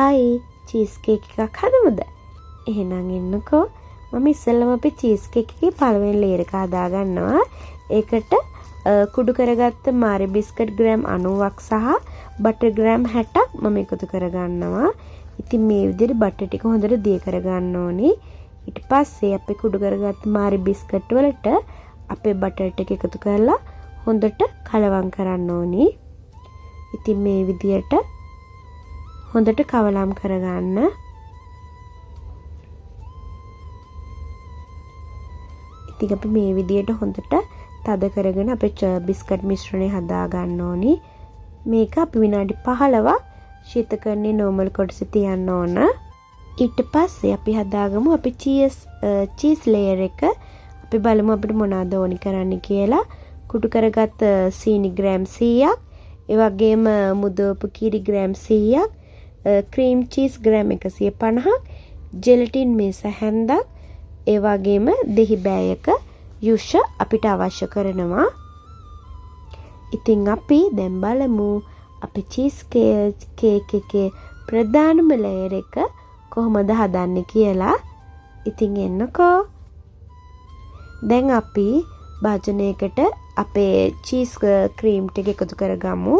ආයි cheese cake එකක් හදමුද? එහෙනම් එන්නකෝ. මම ඉස්සෙල්ලම අපි චීස් කේක් එකේ පළවෙනි ලේයර් එක හදා ගන්නවා. ඒකට කුඩු කරගත්ත මාරි බිස්කට් ග්‍රෑම් 90ක් සහ බටර් ග්‍රෑම් 60ක් මම එකතු කරගන්නවා. ඉතින් මේ විදිහට බටර් ටික හොඳට දිය කරගන්න ඕනේ. ඊට පස්සේ අපි කුඩු කරගත්ත මාරි බිස්කට් වලට අපේ බටර් ටික එකතු කරලා හොඳට කලවම් කරන්න ඕනේ. ඉතින් මේ විදිහට හොඳට කවලම් කරගන්න. ඉතින් අපි මේ විදිහට හොඳට තද කරගෙන අපේ බිස්කට් මිශ්‍රණය හදා ගන්න ඕනි. මේක අපි විනාඩි 15ක් ශීතකරණයේ නෝමල් කොටසේ තියන්න ඕන. ඊට පස්සේ අපි හදාගමු අපි චීස් ලේයර් එක. අපි බලමු අපිට මොනවද ඕනි කරන්න කියලා. කුඩු කරගත් සීනි ග්‍රෑම් 100ක්, ඒ වගේම මුදවපු කිරි ග්‍රෑම් 100ක්, ක්‍රීම් චීස් ග්‍රෑම් 150ක්, ජෙලටින් මේස හැන්දක්, ඒ වගේම දෙහි බෑයක යුෂ අපිට අවශ්‍ය කරනවා. ඉතින් අපි දැන් බලමු අපි චීස් කේක් එකේ ප්‍රධානම ලේයර් එක කොහොමද හදන්නේ කියලා. ඉතින් එන්නකෝ. දැන් අපි භාජනයකට අපේ චීස් ක්‍රීම් ටික එකතු කරගමු.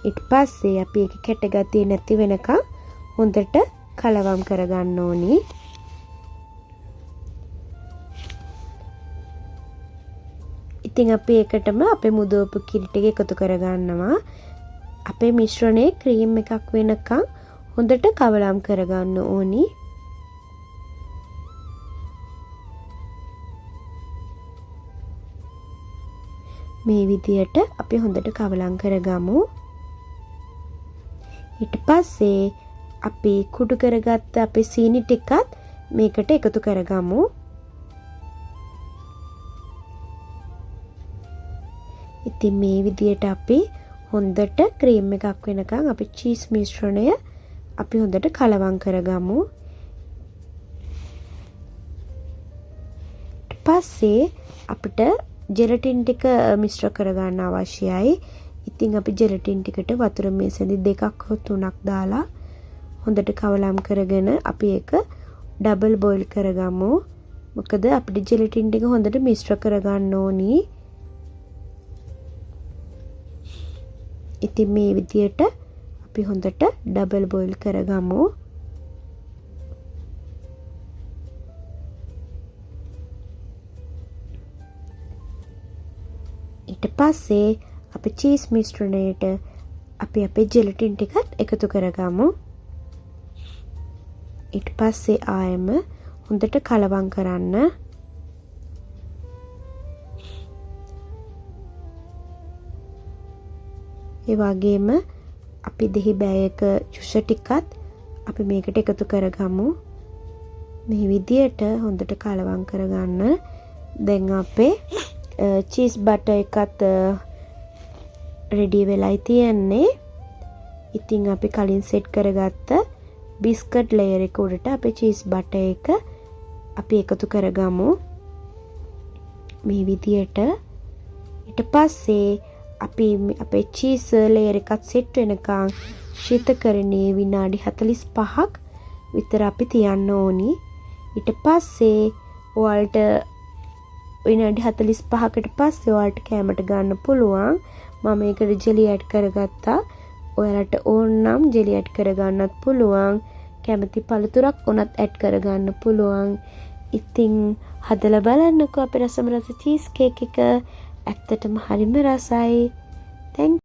ඊට පස්සේ අපි ඒක කැට ගතිය නැති වෙනකන් හොඳට කලවම් කරගන්න ඕනි. ඉතින් අපි ඒකටම අපේ මුදවපු කිරි ටික එකතු කරගන්නවා. අපේ මිශ්‍රණයේ ක්‍රීම් එකක් වෙනකන් හොඳට කවලම් කරගන්න ඕනි. මේ විදියට අපි හොඳට කවලම් කරගමු. ඊට පස්සේ අපි කුඩු කරගත්ත අපේ සීනි ටිකත් මේකට එකතු කරගමු. ඉතින් මේ විදියට අපි හොඳට ක්‍රීම් එකක් වෙනකන් අපි චීස් මිශ්‍රණය අපි හොඳට කලවම් කරගමු. ඊට පස්සේ අපිට ජෙලටින් ටික මිශ්‍ර කරගන්න අවශ්‍යයි. ඉතින් අපි ජෙලටින් ටිකට වතුර මේසෙදි 2ක් හෝ 3ක් දාලා හොඳට කවලම් කරගෙන අපි ඒක ඩබල් බොයිල් කරගමු. මොකද අපිට ජෙලටින් ටික හොඳට මිශ්‍ර කරගන්න ඕනි. ඉතින් මේ විදියට අපි හොඳට ඩබල් බොයිල් කරගමු. ඊට පස්සේ අපි චීස් මිශ්‍රණයට අපි අපේ ජෙලටින් ටිකත් එකතු කරගමු. ඊට පස්සේ ආයෙම හොඳට කලවම් කරන්න. ඒ වගේම අපි දෙහි බෑයක ජුෂ ටිකත් අපි මේකට එකතු කරගමු. මේ විදියට හොඳට කලවම් කරගන්න. දැන් අපේ චීස් බටර් එකත් රෙඩි වෙලයි තියෙන්නේ. ඉතින් අපි කලින් සෙට් කරගත්ත බිස්කට් ලේයර් එක උඩට අපේ චීස් බටර් එක අපි එකතු කරගමු. මේ විදියට. ඊට පස්සේ අපි අපේ චීස් ලේයර් එකත් සෙට් වෙනකන් ශීතකරණයේ විනාඩි 45ක් විතර අපි තියන්න ඕනි. ඊට පස්සේ ඔයාලට විනාඩි 45කට පස්සේ ඔයාලට කැමරට ගන්න පුළුවන්. මම ඒකට ජෙලි ඇඩ් කරගත්තා. ඔයාලට ඕන නම් ජෙලි ඇඩ් කරගන්නත් පුළුවන්. කැමති පළතුරක් උනත් ඇඩ් කරගන්න පුළුවන්. ඉතින් හදලා බලන්නකෝ අපේ රසම රස චීස් කේක් එක. ඇත්තටම හරිම රසයි. Thank